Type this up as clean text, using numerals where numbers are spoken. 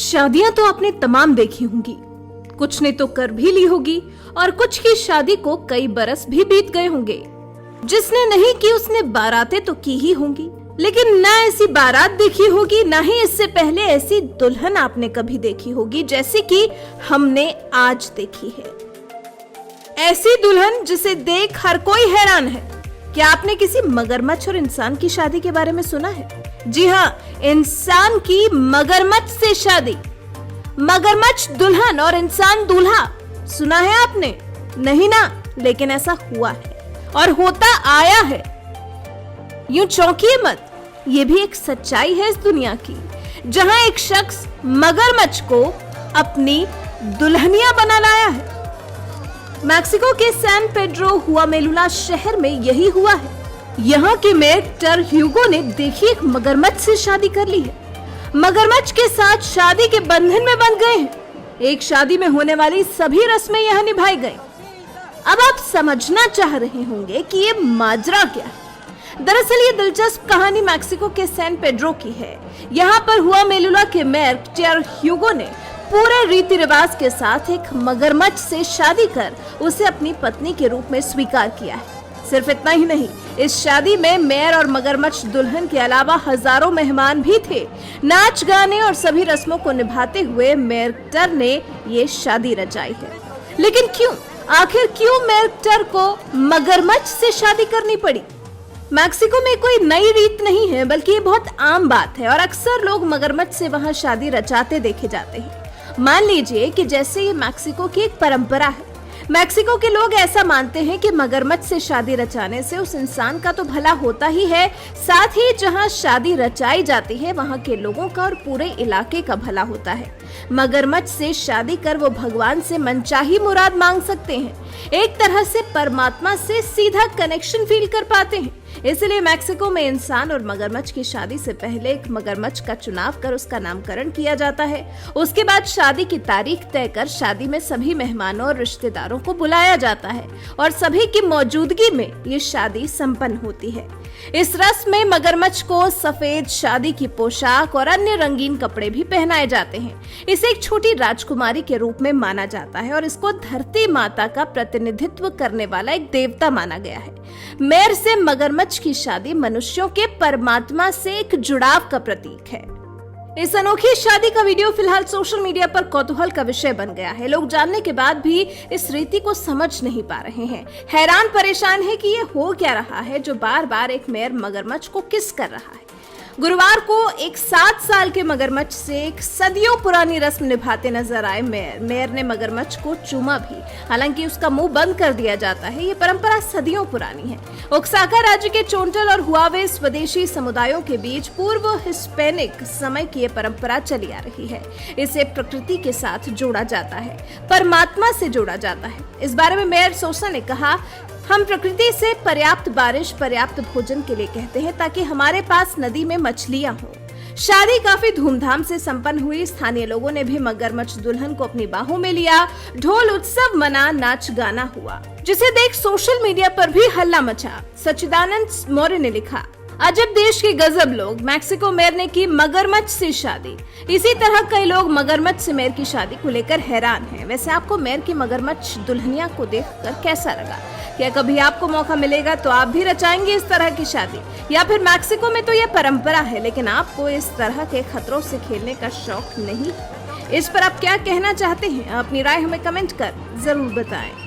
शादियां तो आपने तमाम देखी होंगी, कुछ ने तो कर भी ली होगी और कुछ की शादी को कई बरस भी बीत गए होंगे। जिसने नहीं की उसने बारातें तो की ही होंगी, लेकिन ना ऐसी बारात देखी होगी, ना ही इससे पहले ऐसी दुल्हन आपने कभी देखी होगी जैसी कि हमने आज देखी है। ऐसी दुल्हन जिसे देख हर कोई हैरान है। क्या आपने किसी मगरमच्छ और इंसान की शादी के बारे में सुना है? जी हाँ, इंसान की मगरमच्छ से शादी। मगरमच्छ दुल्हन और इंसान दूल्हा। सुना है आपने? नहीं ना, लेकिन ऐसा हुआ है और होता आया है। यूं चौंकिए मत, ये भी एक सच्चाई है इस दुनिया की, जहां एक शख्स मगरमच्छ को अपनी दुल्हनिया बना लाया है। मैक्सिको के सैन पेड्रो हुआमेलुला शहर में यही हुआ है। यहाँ के मेयर टर ह्यूगो ने देखिए एक मगरमच्छ से शादी कर ली है। मगरमच्छ के साथ शादी के बंधन में बंध गए हैं। एक शादी में होने वाली सभी रस्में यहाँ निभाई गई। अब आप समझना चाह रहे होंगे कि ये माजरा क्या है। दरअसल ये दिलचस्प कहानी मैक्सिको के सैन पेड्रो की है। यहाँ पर हुआमेलुला के मेयर टर ह्यूगो ने पूरे रीति रिवाज के साथ एक मगरमच्छ से शादी कर उसे अपनी पत्नी के रूप में स्वीकार किया है। सिर्फ इतना ही नहीं, इस शादी में मेयर और मगरमच्छ दुल्हन के अलावा हजारों मेहमान भी थे। नाच गाने और सभी रस्मों को निभाते हुए मेयर टर ने ये शादी रचाई है। लेकिन क्यों, आखिर क्यों मेयर टर को मगरमच्छ से शादी करनी पड़ी? मैक्सिको में कोई नई रीत नहीं है, बल्कि ये बहुत आम बात है और अक्सर लोग मगरमच्छ से वहां शादी रचाते देखे जाते हैं। मान लीजिए कि जैसे ये मैक्सिको की एक परंपरा है। मैक्सिको के लोग ऐसा मानते हैं कि मगरमच्छ से शादी रचाने से उस इंसान का तो भला होता ही है, साथ ही जहां शादी रचाई जाती है वहां के लोगों का और पूरे इलाके का भला होता है। मगरमच्छ से शादी कर वो भगवान से मनचाही मुराद मांग सकते हैं। एक तरह से परमात्मा से सीधा कनेक्शन फील कर पाते हैं। इसलिए मैक्सिको में इंसान और मगरमच्छ की शादी से पहले एक मगरमच्छ का चुनाव कर उसका नामकरण किया जाता है। उसके बाद शादी की तारीख तय कर शादी में सभी मेहमानों और रिश्तेदारों को बुलाया जाता है और सभी की मौजूदगी में ये शादी संपन्न होती है। इस रस्म में मगरमच्छ को सफेद शादी की पोशाक और अन्य रंगीन कपड़े भी पहनाए जाते हैं। इसे एक छोटी राजकुमारी के रूप में माना जाता है और इसको धरती माता का प्रतिनिधित्व करने वाला एक देवता माना गया है। मेयर से मगरमच्छ की शादी मनुष्यों के परमात्मा से एक जुड़ाव का प्रतीक है। इस अनोखी शादी का वीडियो फिलहाल सोशल मीडिया पर कौतूहल का विषय बन गया है। लोग जानने के बाद भी इस रीति को समझ नहीं पा रहे हैं। हैरान परेशान है कि ये हो क्या रहा है जो बार बार एक मेयर मगरमच्छ को किस कर रहा है। गुरुवार को एक 7 साल के मगरमच्छ से एक सदियों पुरानी रस्म निभाते नजर आए मेयर ने मगरमच्छ को चूमा भी। हालांकि उसका मुंह बंद कर दिया जाता है। ये परंपरा सदियों पुरानी है। ओक्साका राज्य के चोंटल और हुआवे स्वदेशी समुदायों के बीच पूर्व हिस्पैनिक समय की ये परंपरा चली आ रही है। इसे प्रकृति के साथ जोड़ा जाता है, परमात्मा से जोड़ा जाता है। इस बारे में मेयर सोसा ने कहा, हम प्रकृति से पर्याप्त बारिश, पर्याप्त भोजन के लिए कहते हैं ताकि हमारे पास नदी में मछलियां हो। शादी काफी धूमधाम से संपन्न हुई। स्थानीय लोगों ने भी मगरमच्छ दुल्हन को अपनी बाहों में लिया। ढोल उत्सव मना, नाच गाना हुआ, जिसे देख सोशल मीडिया पर भी हल्ला मचा। सच्चिदानंद मौर्य ने लिखा, अजब देश के गजब लोग, मैक्सिको मेयर ने की मगरमच्छ से शादी। इसी तरह कई लोग मगरमच्छ से मेयर की शादी को लेकर हैरान हैं। वैसे आपको मेयर की मगरमच्छ दुल्हनिया को देखकर कैसा लगा? क्या कभी आपको मौका मिलेगा तो आप भी रचाएंगे इस तरह की शादी? या फिर मैक्सिको में तो यह परंपरा है लेकिन आपको इस तरह के खतरों से खेलने का शौक नहीं? इस पर आप क्या कहना चाहते हैं? अपनी राय हमें कमेंट कर जरूर बताएं।